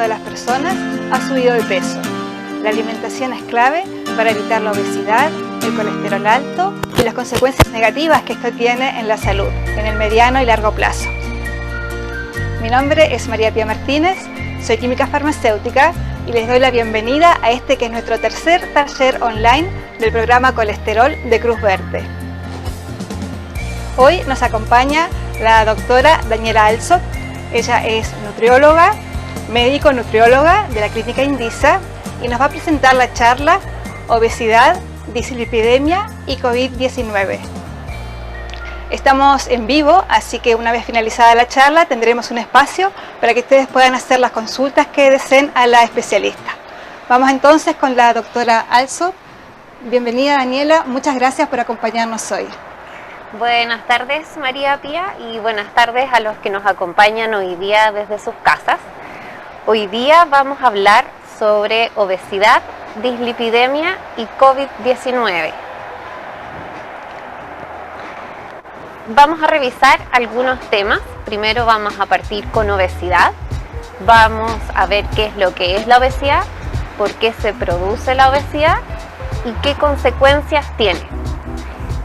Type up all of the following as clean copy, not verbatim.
de las personas ha subido de peso. La alimentación es clave para evitar la obesidad, el colesterol alto y las consecuencias negativas que esto tiene en la salud, en el mediano y largo plazo. Mi nombre es María Pía Martínez, soy química farmacéutica y les doy la bienvenida a este que es nuestro tercer taller online del programa Colesterol de Cruz Verde. Hoy nos acompaña la doctora Daniela Alsop. Ella es nutrióloga, médico-nutrióloga de la Clínica Indisa y nos va a presentar la charla Obesidad, Dislipidemia y COVID-19. Estamos en vivo, así que una vez finalizada la charla tendremos un espacio para que ustedes puedan hacer las consultas que deseen a la especialista. Vamos entonces con la doctora Alsop. Bienvenida, Daniela, muchas gracias por acompañarnos hoy. Buenas tardes, María Pía, y buenas tardes a los que nos acompañan hoy día desde sus casas. Hoy día vamos a hablar sobre obesidad, dislipidemia y COVID-19. Vamos a revisar algunos temas. Primero vamos a partir con obesidad. Vamos a ver qué es lo que es la obesidad, por qué se produce la obesidad y qué consecuencias tiene.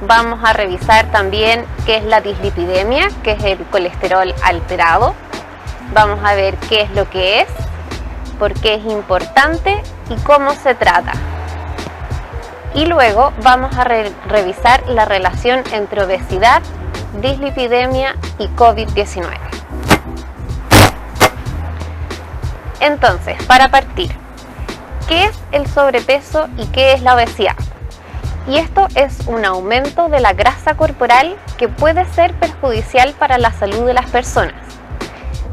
Vamos a revisar también qué es la dislipidemia, que es el colesterol alterado. Vamos a ver qué es lo que es, por qué es importante y cómo se trata. Y luego vamos a revisar la relación entre obesidad, dislipidemia y COVID-19. Entonces, para partir, ¿qué es el sobrepeso y qué es la obesidad? Y esto es un aumento de la grasa corporal que puede ser perjudicial para la salud de las personas.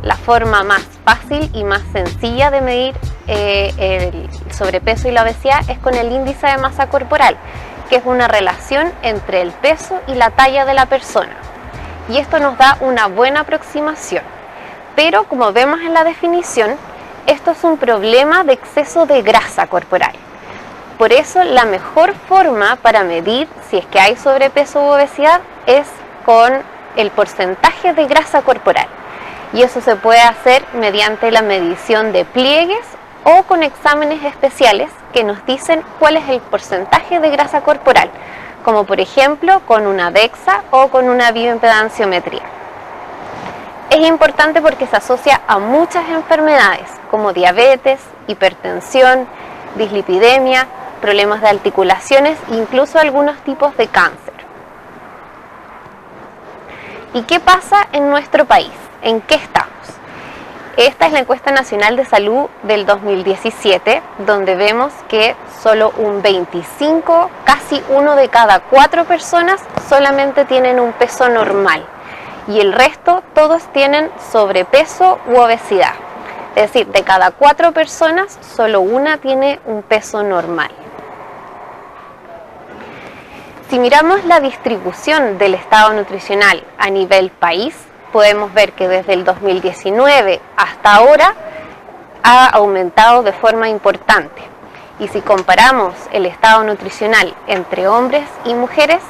La forma más fácil y más sencilla de medir el sobrepeso y la obesidad es con el índice de masa corporal, que es una relación entre el peso y la talla de la persona. Y esto nos da una buena aproximación. Pero como vemos en la definición, esto es un problema de exceso de grasa corporal. Por eso la mejor forma para medir si es que hay sobrepeso u obesidad es con el porcentaje de grasa corporal. Y eso se puede hacer mediante la medición de pliegues o con exámenes especiales que nos dicen cuál es el porcentaje de grasa corporal, como por ejemplo con una DEXA o con una bioimpedanciometría. Es importante porque se asocia a muchas enfermedades como diabetes, hipertensión, dislipidemia, problemas de articulaciones e incluso algunos tipos de cáncer. ¿Y qué pasa en nuestro país? ¿En qué estamos? Esta es la encuesta nacional de salud del 2017, donde vemos que solo un 25, casi 1 de cada 4 personas solamente tienen un peso normal y el resto todos tienen sobrepeso u obesidad. Es decir, de cada 4 personas, solo una tiene un peso normal. Si miramos la distribución del estado nutricional a nivel país, podemos ver que desde el 2019 hasta ahora ha aumentado de forma importante. Y si comparamos el estado nutricional entre hombres y mujeres,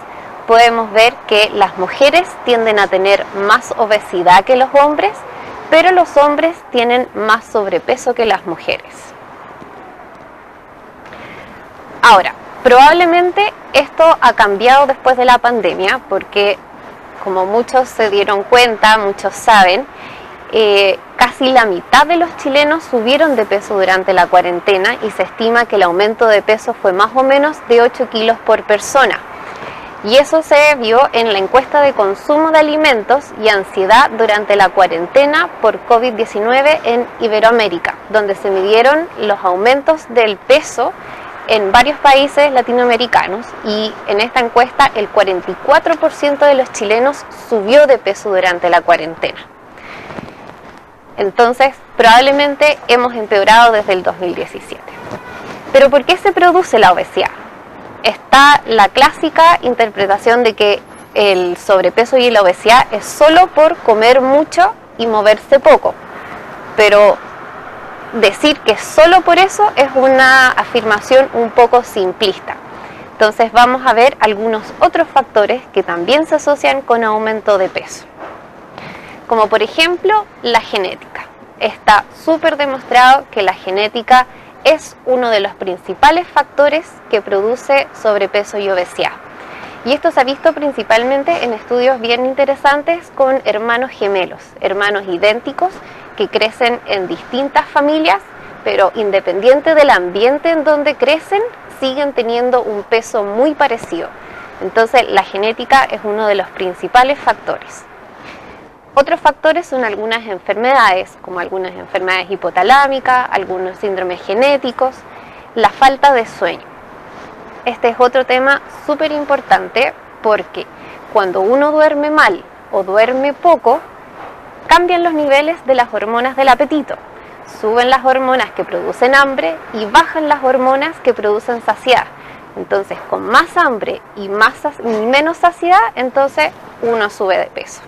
podemos ver que las mujeres tienden a tener más obesidad que los hombres, pero los hombres tienen más sobrepeso que las mujeres. Ahora, probablemente esto ha cambiado después de la pandemia, porque como muchos se dieron cuenta, muchos saben, casi la mitad de los chilenos subieron de peso durante la cuarentena y se estima que el aumento de peso fue más o menos de 8 kilos por persona. Y eso se vio en la encuesta de consumo de alimentos y ansiedad durante la cuarentena por COVID-19 en Iberoamérica, donde se midieron los aumentos del peso en varios países latinoamericanos y en esta encuesta el 44% de los chilenos subió de peso durante la cuarentena. Entonces, probablemente hemos empeorado desde el 2017. ¿Pero por qué se produce la obesidad? Está la clásica interpretación de que el sobrepeso y la obesidad es solo por comer mucho y moverse poco, pero decir que solo por eso es una afirmación un poco simplista. Entonces vamos a ver algunos otros factores que también se asocian con aumento de peso, como por ejemplo la genética. Está súper demostrado que la genética es uno de los principales factores que produce sobrepeso y obesidad. Y esto se ha visto principalmente en estudios bien interesantes con hermanos gemelos, hermanos idénticos que crecen en distintas familias, pero independiente del ambiente en donde crecen, siguen teniendo un peso muy parecido. Entonces, la genética es uno de los principales factores. Otros factores son algunas enfermedades, como algunas enfermedades hipotalámicas, algunos síndromes genéticos, la falta de sueño. Este es otro tema súper importante porque cuando uno duerme mal o duerme poco, cambian los niveles de las hormonas del apetito. Suben las hormonas que producen hambre y bajan las hormonas que producen saciedad. Entonces, con más hambre y menos saciedad, entonces uno sube de peso.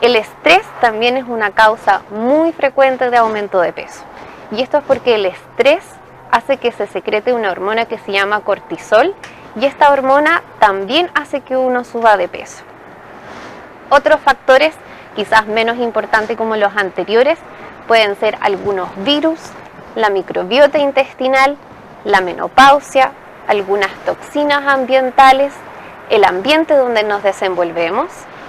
El estrés también es una causa muy frecuente de aumento de peso. Y esto es porque el estrés hace que se secrete una hormona que se llama cortisol y esta hormona también hace que uno suba de peso. Otros factores, quizás menos importantes como los anteriores, pueden ser algunos virus, la microbiota intestinal, la menopausia, algunas toxinas ambientales, el ambiente donde nos desenvolvemos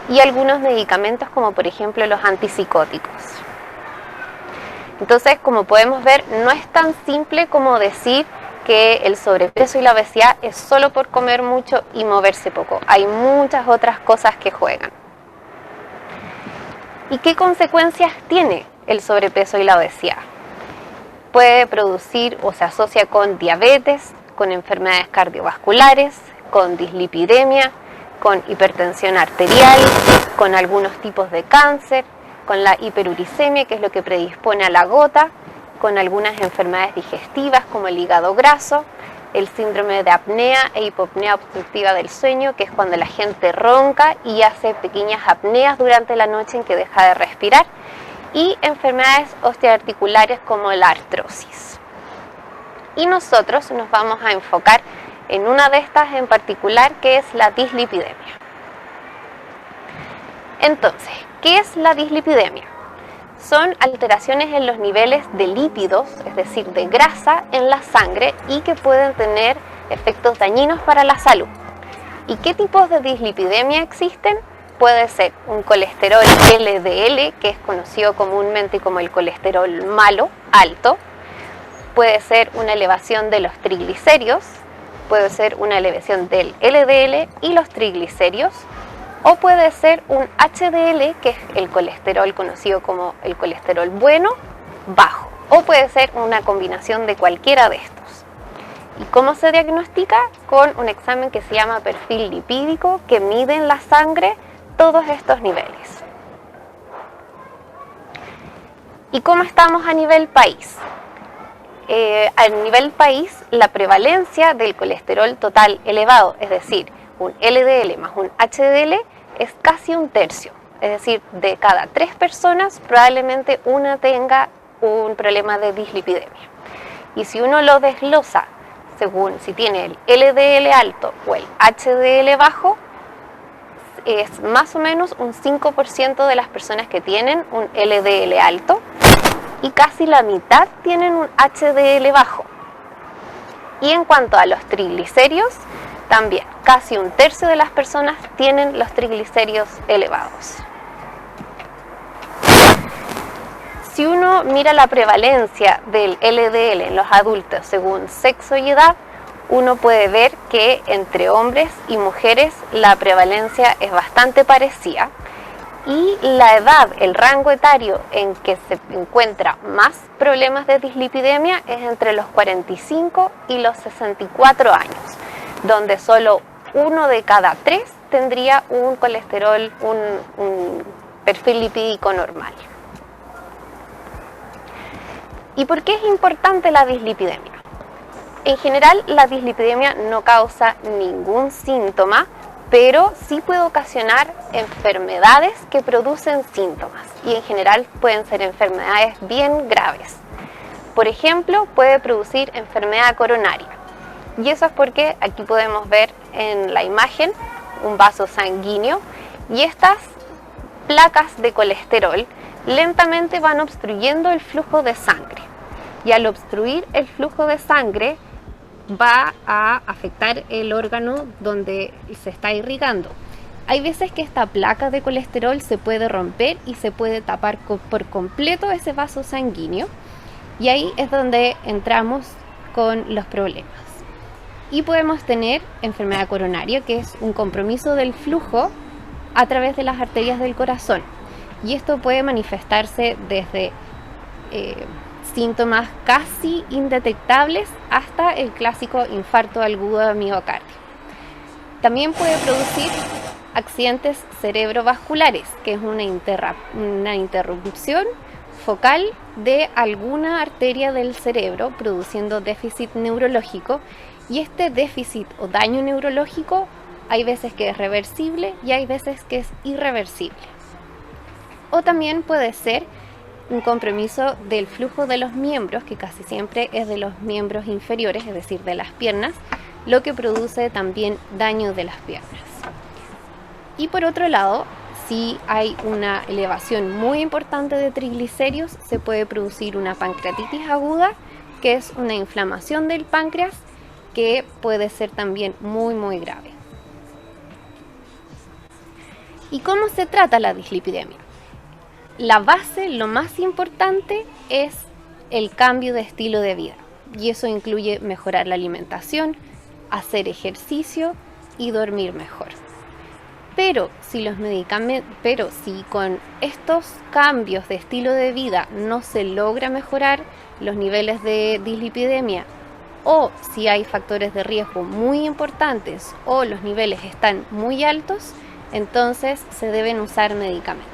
y algunos medicamentos como por ejemplo los antipsicóticos. Entonces, como podemos ver, no es tan simple como decir que el sobrepeso y la obesidad es solo por comer mucho y moverse poco. Hay muchas otras cosas que juegan. ¿Y qué consecuencias tiene el sobrepeso y la obesidad? Puede producir o se asocia con diabetes, con enfermedades cardiovasculares, con dislipidemia, con hipertensión arterial, con algunos tipos de cáncer, con la hiperuricemia, que es lo que predispone a la gota, con algunas enfermedades digestivas como el hígado graso, el síndrome de apnea e hipopnea obstructiva del sueño, que es cuando la gente ronca y hace pequeñas apneas durante la noche en que deja de respirar, y enfermedades osteoarticulares como la artrosis. Y nosotros nos vamos a enfocar en una de estas en particular, que es la dislipidemia. Entonces, ¿qué es la dislipidemia? Son alteraciones en los niveles de lípidos, es decir, de grasa en la sangre y que pueden tener efectos dañinos para la salud. ¿Y qué tipos de dislipidemia existen? Puede ser un colesterol LDL, que es conocido comúnmente como el colesterol malo, alto. Puede ser una elevación de los triglicéridos, puede ser una elevación del LDL y los triglicéridos, o puede ser un HDL, que es el colesterol conocido como el colesterol bueno, bajo, o puede ser una combinación de cualquiera de estos. ¿Y cómo se diagnostica? Con un examen que se llama perfil lipídico, que mide en la sangre todos estos niveles. ¿Y cómo estamos a nivel país? A nivel país, la prevalencia del colesterol total elevado, es decir, un LDL más un HDL, es casi un tercio. Es decir, de cada 3 personas, probablemente una tenga un problema de dislipidemia. Y si uno lo desglosa según si tiene el LDL alto o el HDL bajo, es más o menos un 5% de las personas que tienen un LDL alto y casi la mitad tienen un HDL bajo. Y en cuanto a los triglicéridos, también casi un tercio de las personas tienen los triglicéridos elevados. Si uno mira la prevalencia del LDL en los adultos según sexo y edad, uno puede ver que entre hombres y mujeres la prevalencia es bastante parecida y la edad, el rango etario en que se encuentra más problemas de dislipidemia es entre los 45 y los 64 años, donde solo 1 de cada 3 tendría un colesterol, un perfil lipídico normal. ¿Y por qué es importante la dislipidemia? En general, la dislipidemia no causa ningún síntoma, pero sí puede ocasionar enfermedades que producen síntomas y en general pueden ser enfermedades bien graves. Por ejemplo, puede producir enfermedad coronaria. Y eso es porque aquí podemos ver en la imagen un vaso sanguíneo y estas placas de colesterol lentamente van obstruyendo el flujo de sangre. Y al obstruir el flujo de sangre va a afectar el órgano donde se está irrigando. Hay veces que esta placa de colesterol se puede romper y se puede tapar por completo ese vaso sanguíneo, y ahí es donde entramos con los problemas. Y podemos tener enfermedad coronaria, que es un compromiso del flujo a través de las arterias del corazón. Y esto puede manifestarse desde síntomas casi indetectables hasta el clásico infarto agudo de miocardio. También puede producir accidentes cerebrovasculares, que es una interrupción focal de alguna arteria del cerebro, produciendo déficit neurológico, y este déficit o daño neurológico hay veces que es reversible y hay veces que es irreversible. O también puede ser un compromiso del flujo de los miembros, que casi siempre es de los miembros inferiores, es decir, de las piernas, lo que produce también daño de las piernas. Y por otro lado, si hay una elevación muy importante de triglicéridos, se puede producir una pancreatitis aguda, que es una inflamación del páncreas que puede ser también muy grave. ¿Y cómo se trata la dislipidemia? La base, lo más importante, es el cambio de estilo de vida, y eso incluye mejorar la alimentación, hacer ejercicio y dormir mejor. Pero si con estos cambios de estilo de vida no se logra mejorar los niveles de dislipidemia, o si hay factores de riesgo muy importantes o los niveles están muy altos, entonces se deben usar medicamentos.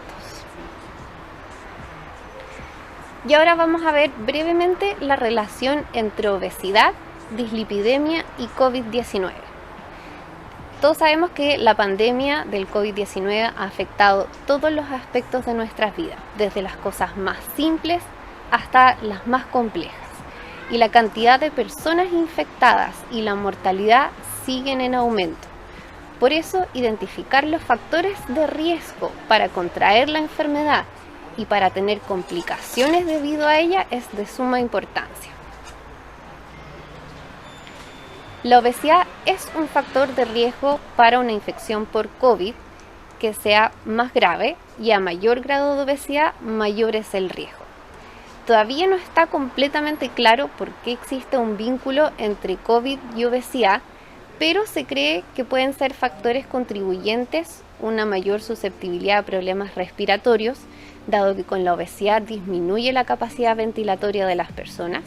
Y ahora vamos a ver brevemente la relación entre obesidad, dislipidemia y COVID-19. Todos sabemos que la pandemia del COVID-19 ha afectado todos los aspectos de nuestras vidas, desde las cosas más simples hasta las más complejas. Y la cantidad de personas infectadas y la mortalidad siguen en aumento. Por eso, identificar los factores de riesgo para contraer la enfermedad y para tener complicaciones debido a ella es de suma importancia. La obesidad es un factor de riesgo para una infección por COVID que sea más grave, y a mayor grado de obesidad, mayor es el riesgo. Todavía no está completamente claro por qué existe un vínculo entre COVID y obesidad, pero se cree que pueden ser factores contribuyentes, una mayor susceptibilidad a problemas respiratorios, dado que con la obesidad disminuye la capacidad ventilatoria de las personas.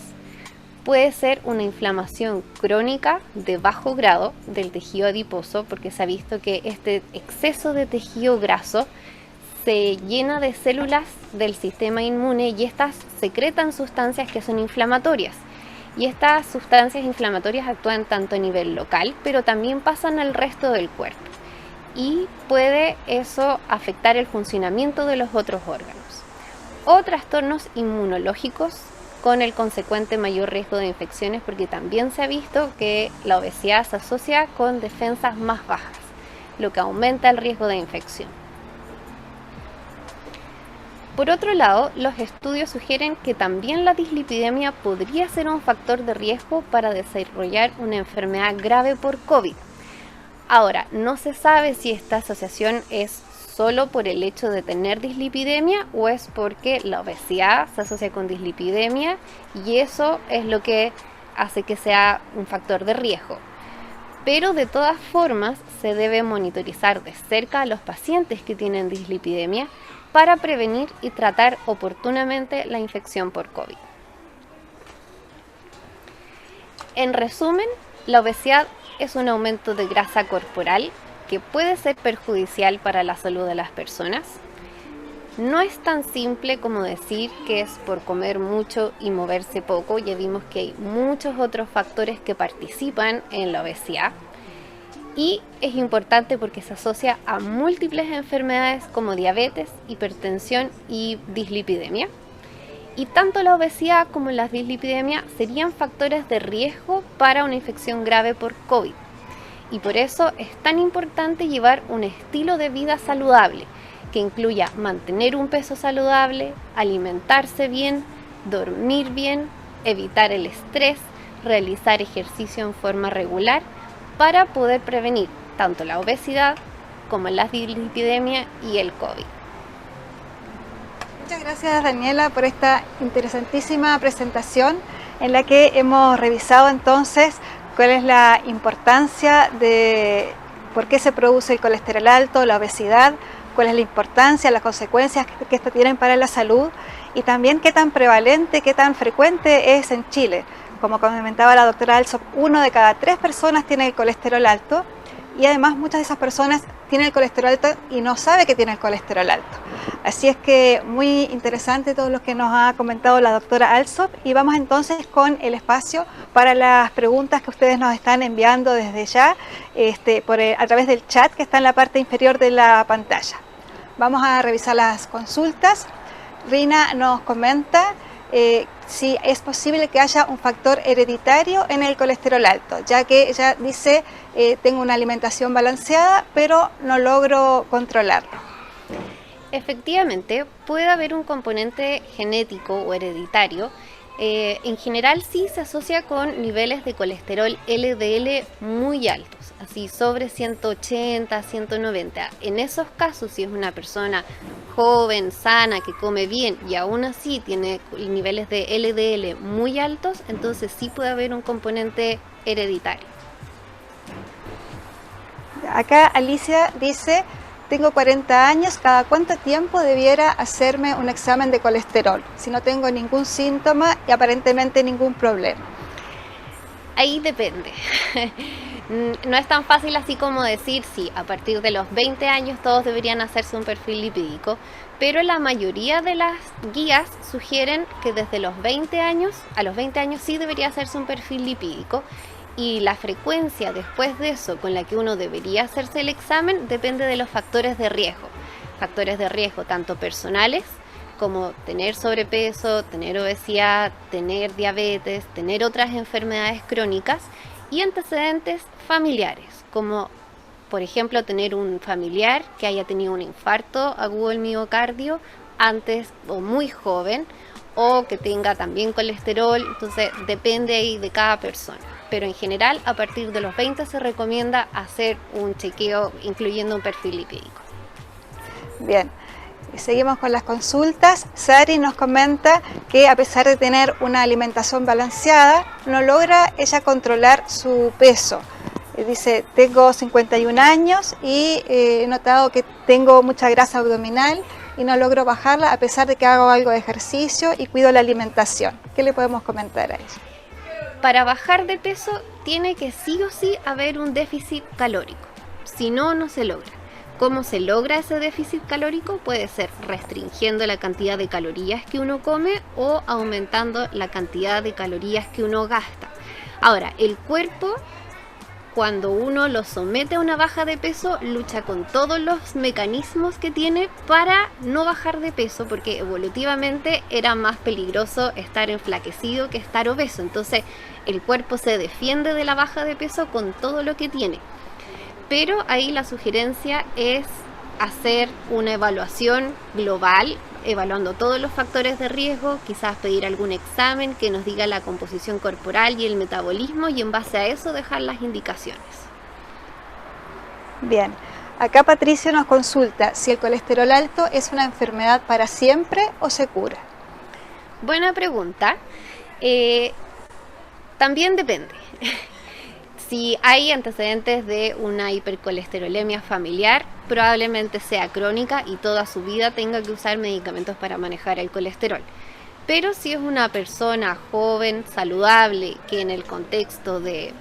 Puede ser una inflamación crónica de bajo grado del tejido adiposo, porque se ha visto que este exceso de tejido graso se llena de células del sistema inmune, y estas secretan sustancias que son inflamatorias. Y estas sustancias inflamatorias actúan tanto a nivel local, pero también pasan al resto del cuerpo. Y puede eso afectar el funcionamiento de los otros órganos. O trastornos inmunológicos con el consecuente mayor riesgo de infecciones, porque también se ha visto que la obesidad se asocia con defensas más bajas, lo que aumenta el riesgo de infección. Por otro lado, los estudios sugieren que también la dislipidemia podría ser un factor de riesgo para desarrollar una enfermedad grave por COVID. Ahora, no se sabe si esta asociación es solo por el hecho de tener dislipidemia o es porque la obesidad se asocia con dislipidemia y eso es lo que hace que sea un factor de riesgo. Pero de todas formas se debe monitorizar de cerca a los pacientes que tienen dislipidemia para prevenir y tratar oportunamente la infección por COVID. En resumen, la obesidad es un aumento de grasa corporal que puede ser perjudicial para la salud de las personas. No es tan simple como decir que es por comer mucho y moverse poco. Ya vimos que hay muchos otros factores que participan en la obesidad. Y es importante porque se asocia a múltiples enfermedades como diabetes, hipertensión y dislipidemia. Y tanto la obesidad como la dislipidemia serían factores de riesgo para una infección grave por COVID. Y por eso es tan importante llevar un estilo de vida saludable que incluya mantener un peso saludable, alimentarse bien, dormir bien, evitar el estrés, realizar ejercicio en forma regular para poder prevenir tanto la obesidad como la dislipidemia y el COVID. Muchas gracias, Daniela, por esta interesantísima presentación en la que hemos revisado entonces cuál es la importancia de por qué se produce el colesterol alto, la obesidad, cuál es la importancia, las consecuencias que esto tienen para la salud y también qué tan prevalente, qué tan frecuente es en Chile. Como comentaba la doctora Alsop, 1 de cada 3 personas tiene el colesterol alto y además muchas de esas personas tienen el colesterol alto y no sabe que tiene el colesterol alto. Así es que muy interesante todo lo que nos ha comentado la doctora Alsop y vamos entonces con el espacio para las preguntas que ustedes nos están enviando desde ya a través del chat que está en la parte inferior de la pantalla. Vamos a revisar las consultas. Rina nos comenta si es posible que haya un factor hereditario en el colesterol alto, ya que ella dice tengo una alimentación balanceada pero no logro controlarlo. Efectivamente, puede haber un componente genético o hereditario. En general sí se asocia con niveles de colesterol LDL muy altos, así sobre 180, 190. En esos casos, si es una persona joven, sana, que come bien y aún así tiene niveles de LDL muy altos, entonces sí puede haber un componente hereditario. Acá Alicia dice, tengo 40 años, ¿cada cuánto tiempo debiera hacerme un examen de colesterol? Si no tengo ningún síntoma y aparentemente ningún problema. Ahí depende. No es tan fácil así como decir, sí, a partir de los 20 años todos deberían hacerse un perfil lipídico, pero la mayoría de las guías sugieren que desde los 20 años, a los 20 años sí debería hacerse un perfil lipídico. Y la frecuencia después de eso con la que uno debería hacerse el examen depende de los factores de riesgo. Factores de riesgo tanto personales como tener sobrepeso, tener obesidad, tener diabetes, tener otras enfermedades crónicas y antecedentes familiares, como por ejemplo tener un familiar que haya tenido un infarto agudo del miocardio antes o muy joven o que tenga también colesterol, entonces depende ahí de cada persona. Pero en general a partir de los 20 se recomienda hacer un chequeo incluyendo un perfil lipídico. Bien, seguimos con las consultas. Sari nos comenta que a pesar de tener una alimentación balanceada, no logra ella controlar su peso. Dice, tengo 51 años y he notado que tengo mucha grasa abdominal y no logro bajarla a pesar de que hago algo de ejercicio y cuido la alimentación. ¿Qué le podemos comentar a ella? Para bajar de peso tiene que sí o sí haber un déficit calórico, si no, no se logra. ¿Cómo se logra ese déficit calórico? Puede ser restringiendo la cantidad de calorías que uno come o aumentando la cantidad de calorías que uno gasta. Ahora, el cuerpo, cuando uno lo somete a una baja de peso, lucha con todos los mecanismos que tiene para no bajar de peso, porque evolutivamente era más peligroso estar enflaquecido que estar obeso. Entonces el cuerpo se defiende de la baja de peso con todo lo que tiene. Pero ahí la sugerencia es hacer una evaluación global, evaluando todos los factores de riesgo, quizás pedir algún examen que nos diga la composición corporal y el metabolismo y en base a eso dejar las indicaciones. Bien, acá Patricio nos consulta si el colesterol alto es una enfermedad para siempre o se cura. Buena pregunta. También depende. Si hay antecedentes de una hipercolesterolemia familiar, probablemente sea crónica y toda su vida tenga que usar medicamentos para manejar el colesterol. Pero si es una persona joven, saludable, que en el contexto de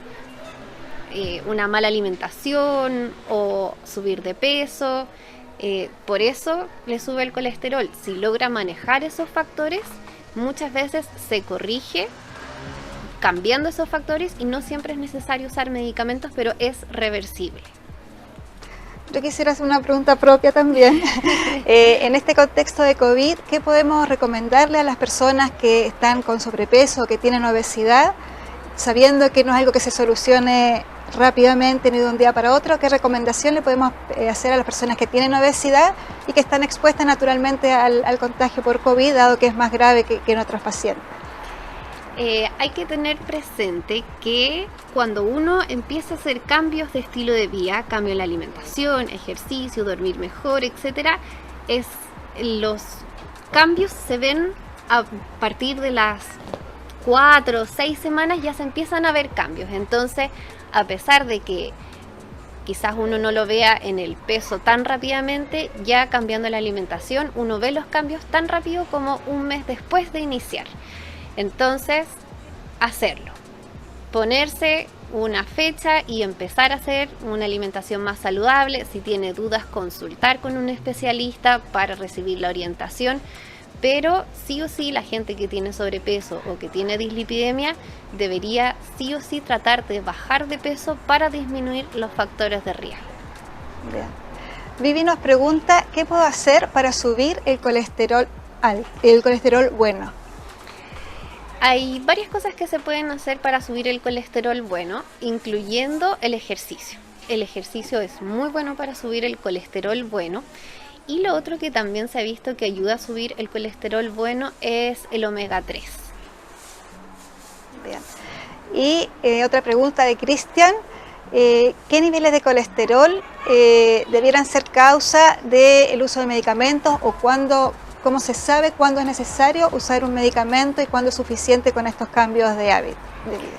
una mala alimentación o subir de peso, por eso le sube el colesterol. Si logra manejar esos factores, muchas veces se corrige cambiando esos factores y no siempre es necesario usar medicamentos, pero es reversible. Yo quisiera hacer una pregunta propia también. En este contexto de COVID, ¿qué podemos recomendarle a las personas que están con sobrepeso o que tienen obesidad, sabiendo que no es algo que se solucione rápidamente ni de un día para otro. ¿Qué recomendación le podemos hacer a las personas que tienen obesidad y que están expuestas naturalmente al contagio por COVID, dado que es más grave que en otros pacientes? Hay que tener presente que cuando uno empieza a hacer cambios de estilo de vida, cambio en la alimentación, ejercicio, dormir mejor, etcétera, los cambios se ven a partir de las 4 o 6 semanas, ya se empiezan a ver cambios. Entonces, a pesar de que quizás uno no lo vea en el peso tan rápidamente, ya cambiando la alimentación, uno ve los cambios tan rápido como un mes después de iniciar. Entonces, hacerlo, ponerse una fecha y empezar a hacer una alimentación más saludable. Si tiene dudas, consultar con un especialista para recibir la orientación, pero sí o sí la gente que tiene sobrepeso o que tiene dislipidemia debería sí o sí tratar de bajar de peso para disminuir los factores de riesgo. Bien. Vivi nos pregunta, ¿qué puedo hacer para subir el colesterol bueno? Hay varias cosas que se pueden hacer para subir el colesterol bueno, incluyendo el ejercicio. El ejercicio es muy bueno para subir el colesterol bueno. Y lo otro que también se ha visto que ayuda a subir el colesterol bueno es el omega 3. Bien. Y otra pregunta de Cristian. ¿Qué niveles de colesterol debieran ser causa del uso de medicamentos o cómo se sabe cuándo es necesario usar un medicamento y cuándo es suficiente con estos cambios de hábito de vida?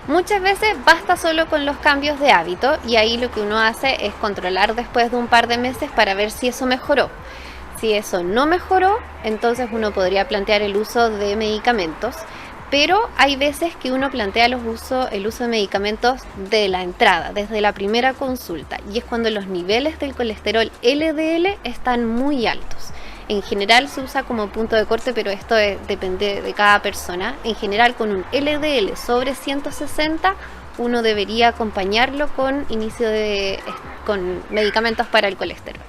Muchas veces basta solo con los cambios de hábito y ahí lo que uno hace es controlar después de un par de meses para ver si eso mejoró. Si eso no mejoró, entonces uno podría plantear el uso de medicamentos, pero hay veces que uno plantea el uso de medicamentos de la entrada, desde la primera consulta, y es cuando los niveles del colesterol LDL están muy altos. En general se usa como punto de corte, pero esto depende de cada persona. En general, con un LDL sobre 160, uno debería acompañarlo con con medicamentos para el colesterol.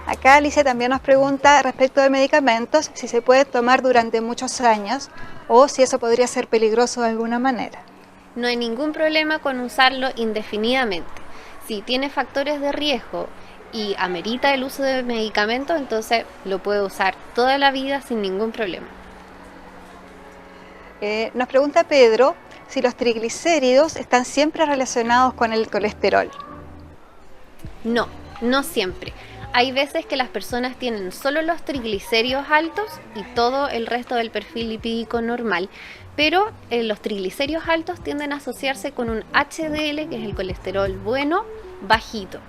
Acá Alicia también nos pregunta respecto de medicamentos, si se puede tomar durante muchos años o si eso podría ser peligroso de alguna manera. No hay ningún problema con usarlo indefinidamente. Si tiene factores de riesgo y amerita el uso de medicamentos, entonces lo puede usar toda la vida sin ningún problema. Nos pregunta Pedro si los triglicéridos están siempre relacionados con el colesterol. No, no siempre. Hay veces que las personas tienen solo los triglicéridos altos y todo el resto del perfil lipídico normal, pero los triglicéridos altos tienden a asociarse con un HDL, que es el colesterol bueno, bajito.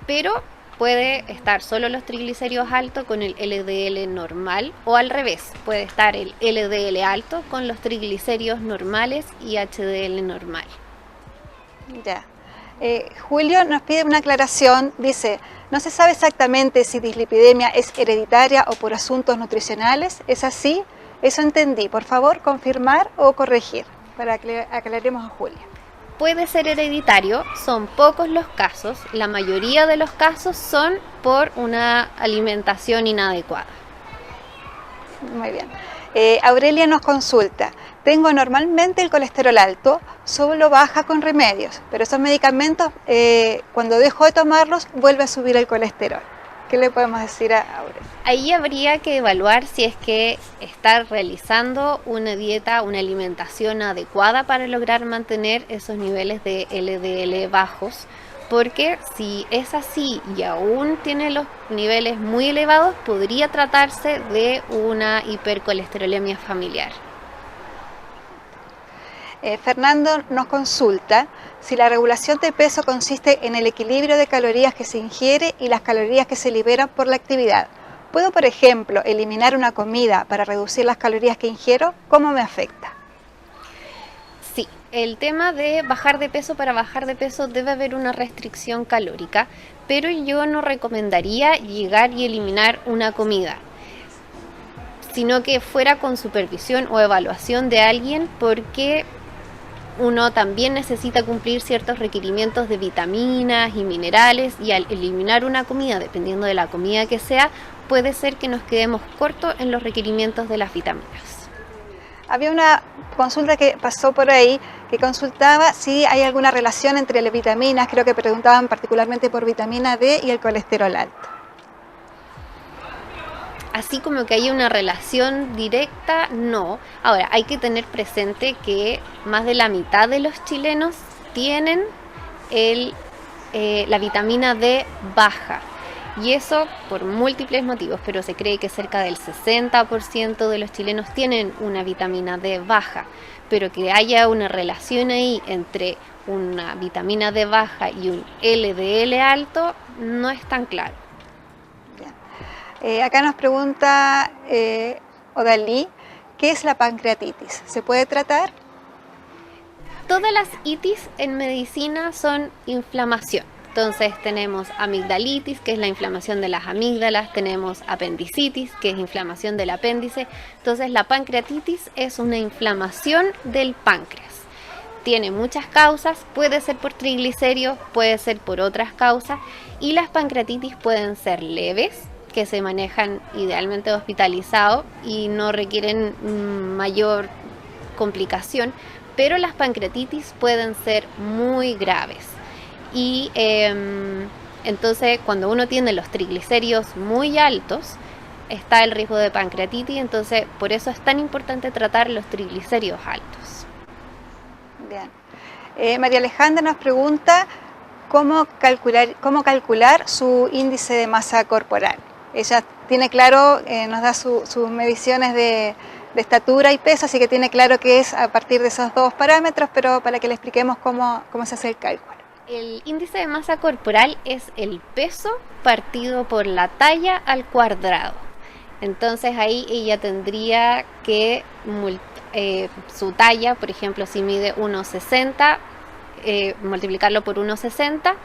Pero puede estar solo los triglicéridos altos con el LDL normal o al revés, puede estar el LDL alto con los triglicéridos normales y HDL normal. Ya. Julio nos pide una aclaración, dice, no se sabe exactamente si dislipidemia es hereditaria o por asuntos nutricionales, ¿es así? Eso entendí, por favor confirmar o corregir, para que aclaremos a Julio. Puede ser hereditario, son pocos los casos, la mayoría de los casos son por una alimentación inadecuada. Muy bien. Aurelia nos consulta, tengo normalmente el colesterol alto, solo baja con remedios, pero esos medicamentos cuando dejo de tomarlos vuelve a subir el colesterol. ¿Qué le podemos decir a Aurelia? Ahí habría que evaluar si es que está realizando una dieta, una alimentación adecuada para lograr mantener esos niveles de LDL bajos, porque si es así y aún tiene los niveles muy elevados, podría tratarse de una hipercolesterolemia familiar. Fernando nos consulta si la regulación de peso consiste en el equilibrio de calorías que se ingiere y las calorías que se liberan por la actividad. ¿Puedo, por ejemplo, eliminar una comida para reducir las calorías que ingiero? ¿Cómo me afecta? Sí, el tema de bajar de peso, para bajar de peso debe haber una restricción calórica, pero yo no recomendaría llegar y eliminar una comida, sino que fuera con supervisión o evaluación de alguien, porque uno también necesita cumplir ciertos requerimientos de vitaminas y minerales, y al eliminar una comida, dependiendo de la comida que sea, puede ser que nos quedemos cortos en los requerimientos de las vitaminas. Había una consulta que pasó por ahí que consultaba si hay alguna relación entre las vitaminas, creo que preguntaban particularmente por vitamina D y el colesterol alto. Así como que hay una relación directa, no. Ahora, hay que tener presente que más de la mitad de los chilenos tienen la vitamina D baja. Y eso por múltiples motivos, pero se cree que cerca del 60% de los chilenos tienen una vitamina D baja. Pero que haya una relación ahí entre una vitamina D baja y un LDL alto, no es tan claro. Acá nos pregunta Odalí, ¿qué es la pancreatitis? ¿Se puede tratar? Todas las itis en medicina son inflamación. Entonces tenemos amigdalitis, que es la inflamación de las amígdalas, tenemos apendicitis, que es inflamación del apéndice. Entonces la pancreatitis es una inflamación del páncreas. Tiene muchas causas, puede ser por triglicéridos, puede ser por otras causas, y las pancreatitis pueden ser leves, que se manejan idealmente hospitalizados y no requieren mayor complicación, pero las pancreatitis pueden ser muy graves. Y entonces cuando uno tiene los triglicéridos muy altos, está el riesgo de pancreatitis, entonces por eso es tan importante tratar los triglicéridos altos. Bien. María Alejandra nos pregunta cómo calcular su índice de masa corporal. Ella tiene claro, nos da sus mediciones de estatura y peso, así que tiene claro que es a partir de esos dos parámetros, pero para que le expliquemos cómo se hace el cálculo. El índice de masa corporal es el peso partido por la talla al cuadrado. Entonces ahí ella tendría que su talla, por ejemplo, si mide 1,60, multiplicarlo por 1,60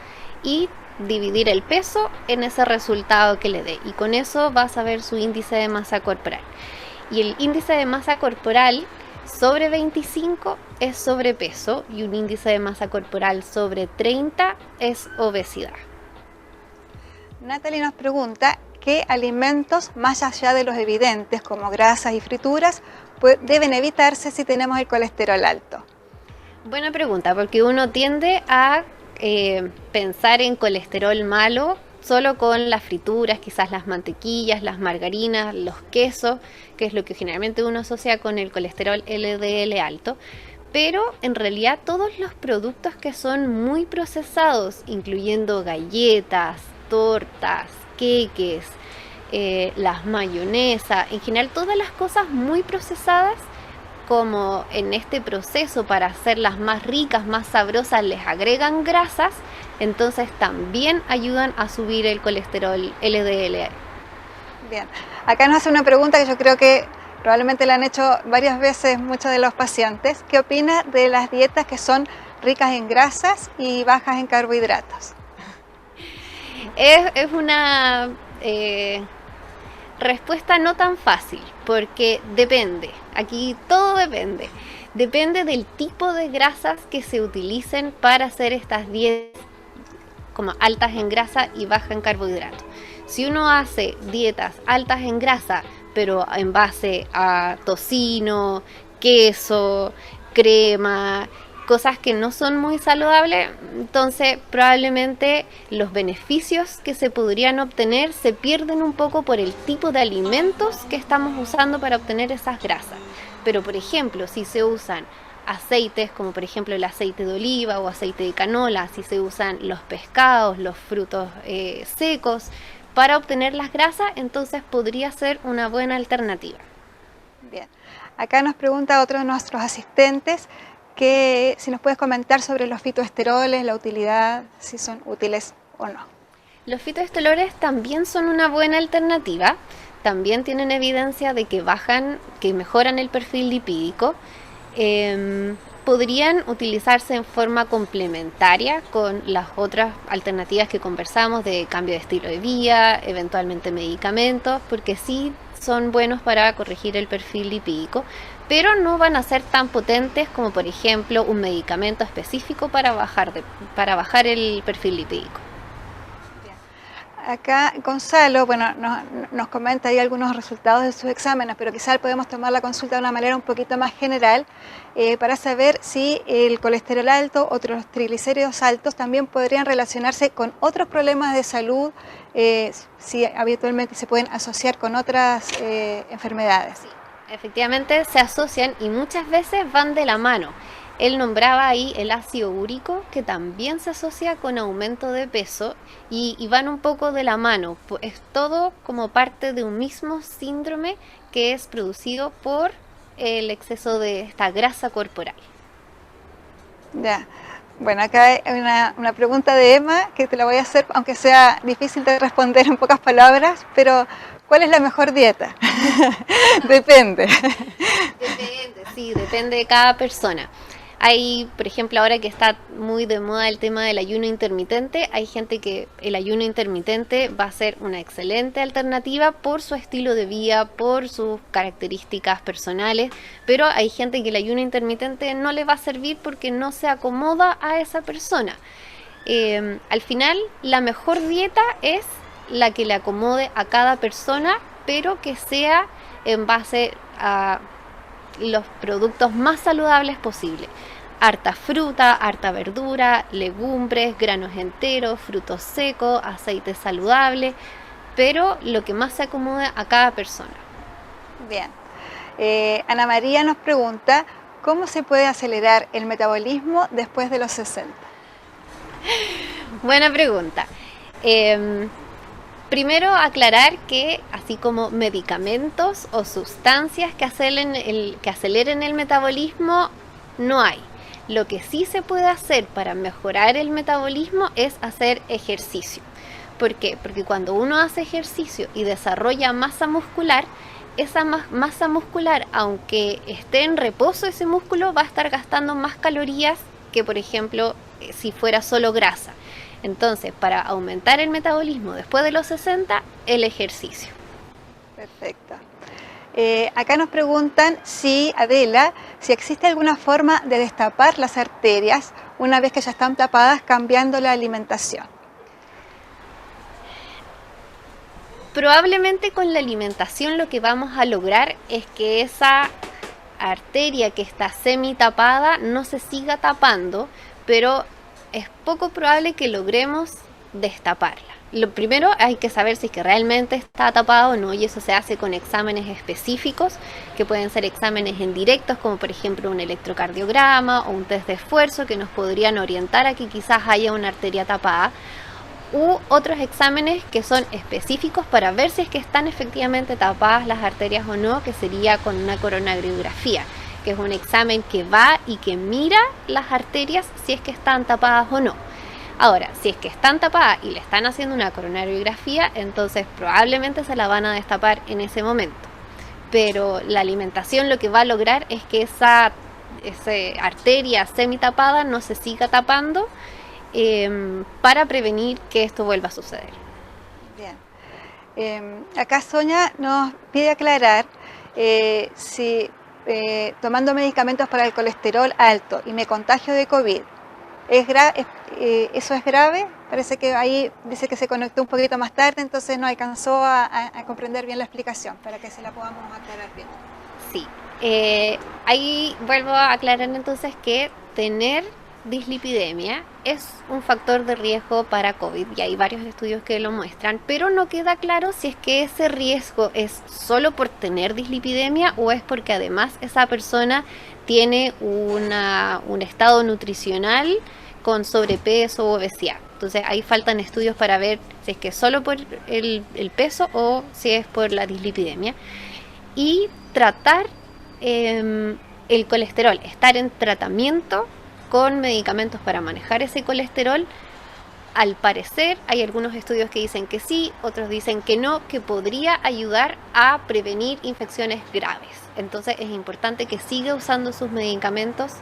y dividir el peso en ese resultado que le dé, y con eso va a saber su índice de masa corporal. Y el índice de masa corporal sobre 25 es sobrepeso y un índice de masa corporal sobre 30 es obesidad. Natalie nos pregunta qué alimentos, más allá de los evidentes como grasas y frituras, deben evitarse si tenemos el colesterol alto. Buena pregunta, porque uno tiende a pensar en colesterol malo solo con las frituras, quizás las mantequillas, las margarinas, los quesos, que es lo que generalmente uno asocia con el colesterol LDL alto. Pero en realidad todos los productos que son muy procesados, incluyendo galletas, tortas, queques, las mayonesas, en general todas las cosas muy procesadas, como en este proceso para hacerlas más ricas, más sabrosas, les agregan grasas, entonces también ayudan a subir el colesterol LDL. Bien, acá nos hace una pregunta que yo creo que probablemente la han hecho varias veces muchos de los pacientes. ¿Qué opina de las dietas que son ricas en grasas y bajas en carbohidratos? Es una respuesta no tan fácil, porque depende, aquí todo depende. Depende del tipo de grasas que se utilicen para hacer estas dietas como altas en grasa y bajas en carbohidratos. Si uno hace dietas altas en grasa, pero en base a tocino, queso, crema, cosas que no son muy saludables, entonces probablemente los beneficios que se podrían obtener se pierden un poco por el tipo de alimentos que estamos usando para obtener esas grasas. Pero por ejemplo, si se usan aceites como por ejemplo el aceite de oliva o aceite de canola, si se usan los pescados, los frutos secos para obtener las grasas, entonces podría ser una buena alternativa. Bien, acá nos pregunta otro de nuestros asistentes que si nos puedes comentar sobre los fitoesteroles, la utilidad, si son útiles o no. Los fitoesteroles también son una buena alternativa, también tienen evidencia de que mejoran el perfil lipídico. Podrían utilizarse en forma complementaria con las otras alternativas que conversamos de cambio de estilo de vida, eventualmente medicamentos, porque sí son buenos para corregir el perfil lipídico, pero no van a ser tan potentes como por ejemplo un medicamento específico para bajar el perfil lipídico. acá Gonzalo, bueno, nos comenta ahí algunos resultados de sus exámenes, pero quizás podemos tomar la consulta de una manera un poquito más general para saber si el colesterol alto o los triglicéridos altos también podrían relacionarse con otros problemas de salud, si habitualmente se pueden asociar con otras enfermedades. Sí, efectivamente se asocian y muchas veces van de la mano. Él nombraba ahí el ácido úrico, que también se asocia con aumento de peso y van un poco de la mano. Es todo como parte de un mismo síndrome que es producido por el exceso de esta grasa corporal. Ya. Bueno, acá hay una pregunta de Emma que te la voy a hacer, aunque sea difícil de responder en pocas palabras, pero ¿cuál es la mejor dieta? Depende. Depende, sí, depende de cada persona. Hay, por ejemplo, ahora que está muy de moda el tema del ayuno intermitente, hay gente que el ayuno intermitente va a ser una excelente alternativa por su estilo de vida, por sus características personales, pero hay gente que el ayuno intermitente no le va a servir porque no se acomoda a esa persona. Al final, la mejor dieta es la que le acomode a cada persona, pero que sea en base a los productos más saludables posibles. Harta fruta, harta verdura, legumbres, granos enteros, frutos secos, aceites saludables, pero lo que más se acomode a cada persona. Bien. Ana María nos pregunta, ¿cómo se puede acelerar el metabolismo después de los 60? Buena pregunta. Primero aclarar que así como medicamentos o sustancias que aceleren el metabolismo no hay. Lo que sí se puede hacer para mejorar el metabolismo es hacer ejercicio. ¿Por qué? Porque cuando uno hace ejercicio y desarrolla masa muscular, esa masa muscular, aunque esté en reposo ese músculo, va a estar gastando más calorías que, por ejemplo, si fuera solo grasa. Entonces, para aumentar el metabolismo después de los 60, el ejercicio. Perfecto. Acá nos preguntan si, Adela, si existe alguna forma de destapar las arterias una vez que ya están tapadas cambiando la alimentación. Probablemente con la alimentación lo que vamos a lograr es que esa arteria que está semi tapada no se siga tapando, pero es poco probable que logremos destaparla. Lo primero hay que saber si es que realmente está tapada o no, y eso se hace con exámenes específicos que pueden ser exámenes indirectos, como por ejemplo un electrocardiograma o un test de esfuerzo, que nos podrían orientar a que quizás haya una arteria tapada, u otros exámenes que son específicos para ver si es que están efectivamente tapadas las arterias o no, que sería con una coronariografía, que es un examen que va y que mira las arterias si es que están tapadas o no. Ahora, si es que están tapadas y le están haciendo una coronariografía, entonces probablemente se la van a destapar en ese momento. Pero la alimentación lo que va a lograr es que esa arteria semitapada no se siga tapando para prevenir que esto vuelva a suceder. Bien. Acá Sonia nos pide aclarar si tomando medicamentos para el colesterol alto y me contagio de COVID, ¿eso es grave? Parece que ahí dice que se conectó un poquito más tarde, entonces no alcanzó a comprender bien la explicación, para que se la podamos aclarar bien. Sí, ahí vuelvo a aclarar entonces que tener dislipidemia es un factor de riesgo para COVID, y hay varios estudios que lo muestran, pero no queda claro si es que ese riesgo es solo por tener dislipidemia o es porque además esa persona tiene un estado nutricional con sobrepeso o obesidad. Entonces ahí faltan estudios para ver si es que es solo por el peso o si es por la dislipidemia. Y tratar el colesterol, estar en tratamiento con medicamentos para manejar ese colesterol. Al parecer hay algunos estudios que dicen que sí, otros dicen que no, que podría ayudar a prevenir infecciones graves. Entonces es importante que siga usando sus medicamentos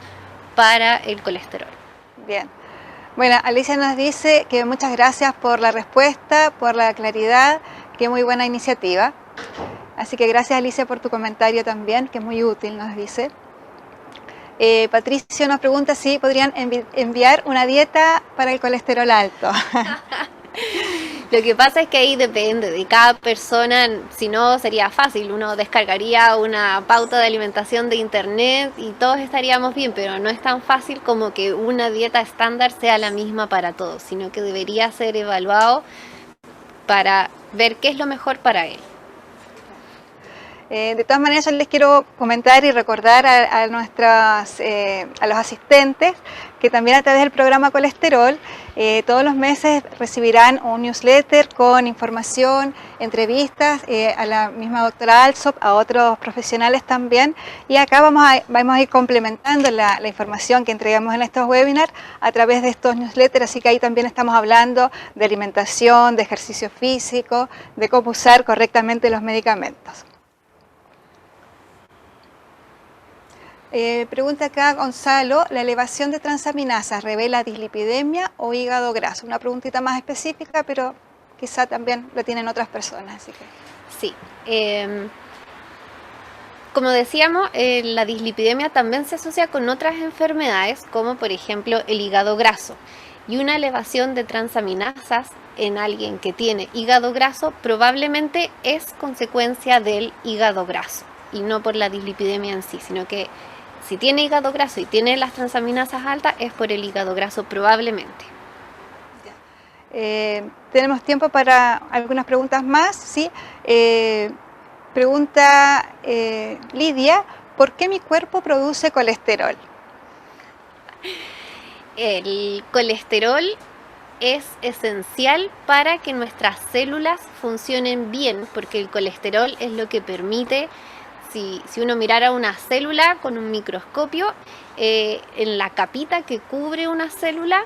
para el colesterol. Bien. Bueno, Alicia nos dice que muchas gracias por la respuesta, por la claridad, que muy buena iniciativa. Así que gracias, Alicia, por tu comentario también, que es muy útil, nos dice. Patricio nos pregunta si podrían enviar una dieta para el colesterol alto. Lo que pasa es que ahí depende de cada persona, si no sería fácil, uno descargaría una pauta de alimentación de internet y todos estaríamos bien, pero no es tan fácil como que una dieta estándar sea la misma para todos, sino que debería ser evaluado para ver qué es lo mejor para él. De todas maneras, yo les quiero comentar y recordar a los asistentes que también a través del programa Colesterol todos los meses recibirán un newsletter con información, entrevistas a la misma doctora Alsop, a otros profesionales también, y acá vamos a ir complementando la información que entregamos en estos webinars a través de estos newsletters, así que ahí también estamos hablando de alimentación, de ejercicio físico, de cómo usar correctamente los medicamentos. Pregunta acá Gonzalo, ¿la elevación de transaminasas revela dislipidemia o hígado graso? Una preguntita más específica, pero quizá también la tienen otras personas. Así que. Sí, como decíamos, la dislipidemia también se asocia con otras enfermedades, como por ejemplo el hígado graso. Y una elevación de transaminasas en alguien que tiene hígado graso probablemente es consecuencia del hígado graso y no por la dislipidemia en sí, sino que si tiene hígado graso y tiene las transaminasas altas, es por el hígado graso probablemente. Tenemos tiempo para algunas preguntas más. ¿Sí? Pregunta Lidia, ¿por qué mi cuerpo produce colesterol? El colesterol es esencial para que nuestras células funcionen bien, porque el colesterol es lo que permite. Si uno mirara una célula con un microscopio, en la capita que cubre una célula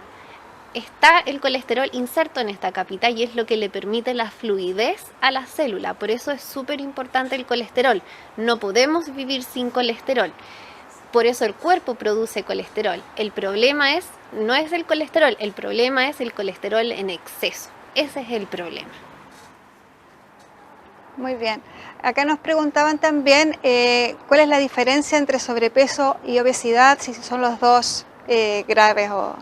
está el colesterol inserto en esta capita y es lo que le permite la fluidez a la célula. Por eso es súper importante el colesterol. No podemos vivir sin colesterol. Por eso el cuerpo produce colesterol. El problema no es el colesterol, el problema es el colesterol en exceso. Ese es el problema. Muy bien. Acá nos preguntaban también cuál es la diferencia entre sobrepeso y obesidad, si son los dos graves o...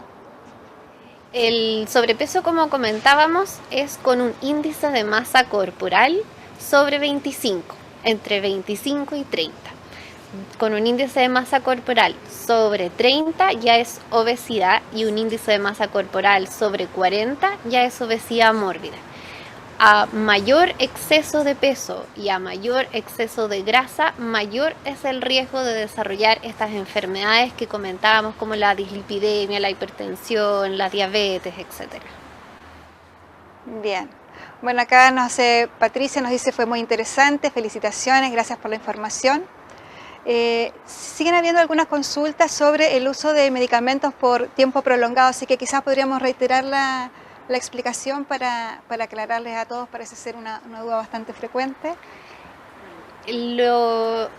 El sobrepeso, como comentábamos, es con un índice de masa corporal sobre 25, entre 25 y 30. Con un índice de masa corporal sobre 30 ya es obesidad y un índice de masa corporal sobre 40 ya es obesidad mórbida. A mayor exceso de peso y a mayor exceso de grasa, mayor es el riesgo de desarrollar estas enfermedades que comentábamos como la dislipidemia, la hipertensión, la diabetes, etc. Bien. Bueno, acá Patricia nos dice fue muy interesante, felicitaciones, gracias por la información. Siguen habiendo algunas consultas sobre el uso de medicamentos por tiempo prolongado, así que quizás podríamos reiterar la explicación para aclararles a todos, parece ser una duda bastante frecuente. Lo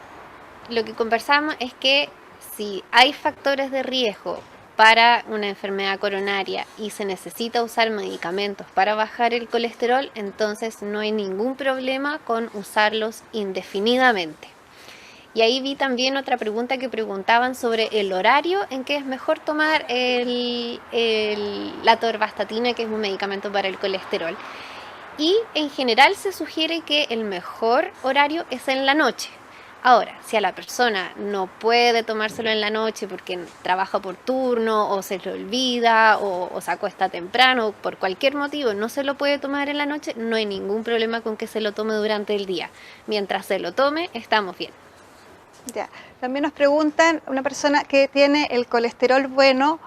que conversamos es que si hay factores de riesgo para una enfermedad coronaria y se necesita usar medicamentos para bajar el colesterol, entonces no hay ningún problema con usarlos indefinidamente. Y ahí vi también otra pregunta que preguntaban sobre el horario en que es mejor tomar la atorvastatina, que es un medicamento para el colesterol. Y en general se sugiere que el mejor horario es en la noche. Ahora, si a la persona no puede tomárselo en la noche porque trabaja por turno o se le olvida o se acuesta temprano, por cualquier motivo no se lo puede tomar en la noche, no hay ningún problema con que se lo tome durante el día. Mientras se lo tome, estamos bien. Ya. También nos preguntan, una persona que tiene el colesterol bueno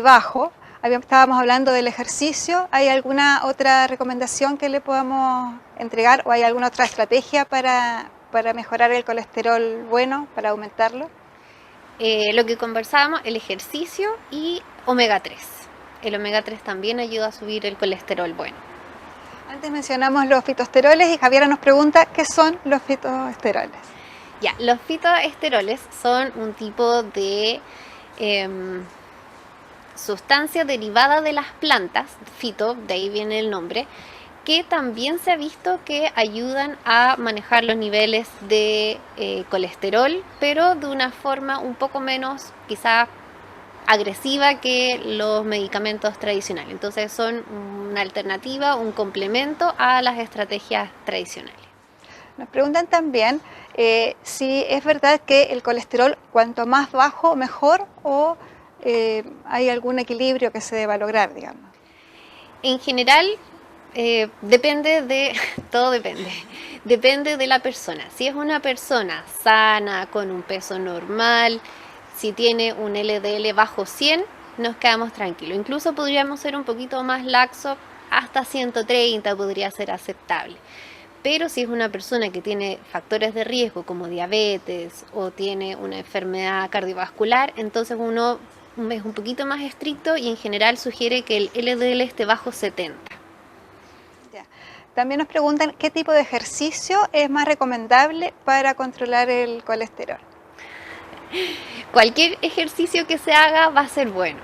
bajo, estábamos hablando del ejercicio, ¿hay alguna otra recomendación que le podamos entregar o hay alguna otra estrategia para mejorar el colesterol bueno, para aumentarlo? Lo que conversábamos, el ejercicio y omega 3. El omega 3 también ayuda a subir el colesterol bueno. Antes mencionamos los fitoesteroles y Javiera nos pregunta, ¿qué son los fitoesteroles? Ya, los fitoesteroles son un tipo de sustancia derivada de las plantas, fito, de ahí viene el nombre, que también se ha visto que ayudan a manejar los niveles de colesterol, pero de una forma un poco menos quizás agresiva que los medicamentos tradicionales. Entonces son una alternativa, un complemento a las estrategias tradicionales. Nos preguntan también si es verdad que el colesterol cuanto más bajo mejor, o hay algún equilibrio que se deba lograr, digamos. En general, todo depende. Depende de la persona. Si es una persona sana, con un peso normal, si tiene un LDL bajo 100, nos quedamos tranquilos. Incluso podríamos ser un poquito más laxos, hasta 130 podría ser aceptable. Pero si es una persona que tiene factores de riesgo como diabetes o tiene una enfermedad cardiovascular, entonces uno es un poquito más estricto y en general sugiere que el LDL esté bajo 70. Ya. También nos preguntan qué tipo de ejercicio es más recomendable para controlar el colesterol. Cualquier ejercicio que se haga va a ser bueno.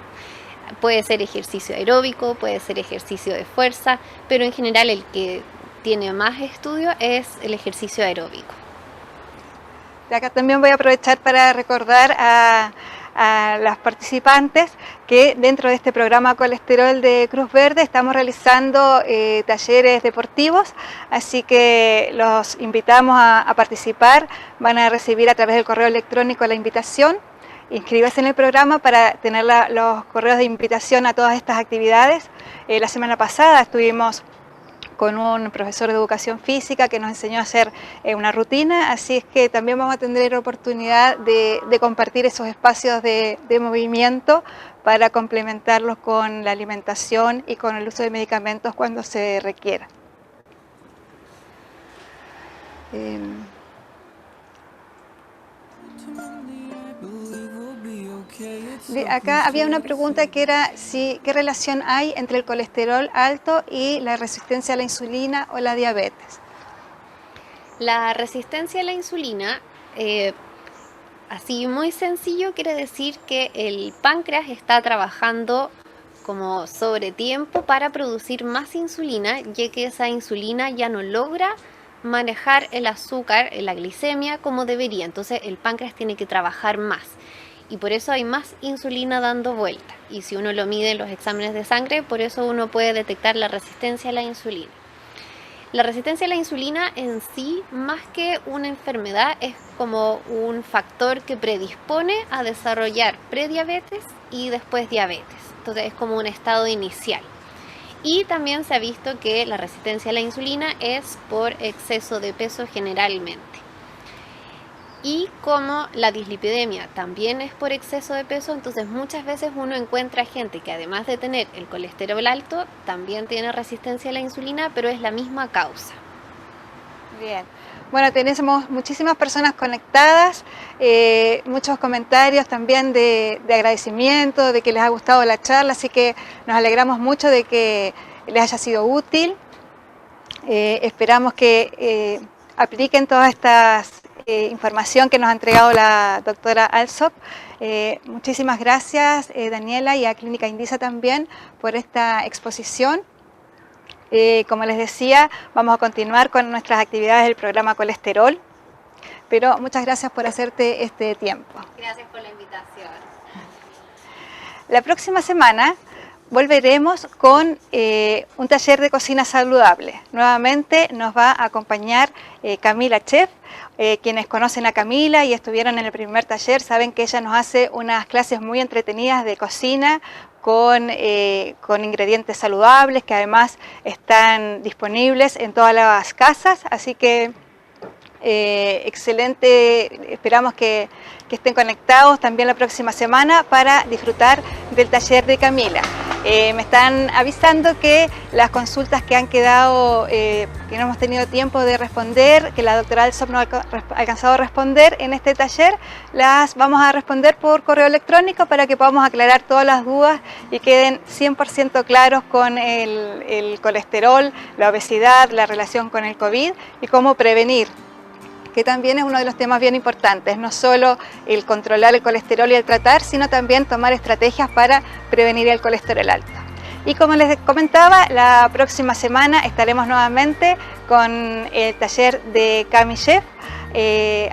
Puede ser ejercicio aeróbico, puede ser ejercicio de fuerza, pero en general el que tiene más estudio es el ejercicio aeróbico. Y acá también voy a aprovechar para recordar a las participantes que dentro de este programa Colesterol de Cruz Verde estamos realizando talleres deportivos, así que los invitamos a participar. Van a recibir a través del correo electrónico la invitación. Inscríbase en el programa para tener los correos de invitación a todas estas actividades. La semana pasada estuvimos con un profesor de educación física que nos enseñó a hacer una rutina, así es que también vamos a tener oportunidad de compartir esos espacios de movimiento para complementarlos con la alimentación y con el uso de medicamentos cuando se requiera. Acá había una pregunta que era qué relación hay entre el colesterol alto y la resistencia a la insulina o la diabetes. La resistencia a la insulina, así muy sencillo, quiere decir que el páncreas está trabajando como sobre tiempo para producir más insulina, ya que esa insulina ya no logra manejar el azúcar, la glicemia como debería. Entonces el páncreas tiene que trabajar más. Y por eso hay más insulina dando vuelta. Y si uno lo mide en los exámenes de sangre, por eso uno puede detectar la resistencia a la insulina. La resistencia a la insulina en sí, más que una enfermedad, es como un factor que predispone a desarrollar prediabetes y después diabetes. Entonces es como un estado inicial. Y también se ha visto que la resistencia a la insulina es por exceso de peso generalmente. Y como la dislipidemia también es por exceso de peso, entonces muchas veces uno encuentra gente que además de tener el colesterol alto, también tiene resistencia a la insulina, pero es la misma causa. Bien. Bueno, tenemos muchísimas personas conectadas, muchos comentarios también de agradecimiento, de que les ha gustado la charla, así que nos alegramos mucho de que les haya sido útil. Esperamos que apliquen todas estas información que nos ha entregado la doctora Alsop. Muchísimas gracias, Daniela, y a Clínica Indisa también por esta exposición. Como les decía, vamos a continuar con nuestras actividades del programa Colesterol, pero muchas gracias por hacerte este tiempo. Gracias por la invitación. La próxima semana volveremos con un taller de cocina saludable. Nuevamente nos va a acompañar Camila Chef. Quienes conocen a Camila y estuvieron en el primer taller saben que ella nos hace unas clases muy entretenidas de cocina con ingredientes saludables que además están disponibles en todas las casas, así que excelente, esperamos que estén conectados también la próxima semana para disfrutar del taller de Camila. Me están avisando que las consultas que han quedado, que no hemos tenido tiempo de responder, que la doctora Alsop no ha alcanzado a responder en este taller, las vamos a responder por correo electrónico para que podamos aclarar todas las dudas y queden 100% claros con el colesterol, la obesidad, la relación con el COVID y cómo prevenir, que también es uno de los temas bien importantes, no solo el controlar el colesterol y el tratar, sino también tomar estrategias para prevenir el colesterol alto. Y como les comentaba, la próxima semana estaremos nuevamente con el taller de Cami Chef,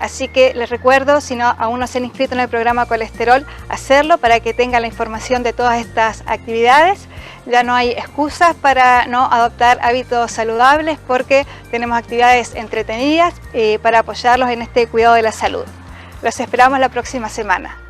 Así que les recuerdo, si aún no se han inscrito en el programa Colesterol, hacerlo para que tengan la información de todas estas actividades. Ya no hay excusas para no adoptar hábitos saludables porque tenemos actividades entretenidas para apoyarlos en este cuidado de la salud. Los esperamos la próxima semana.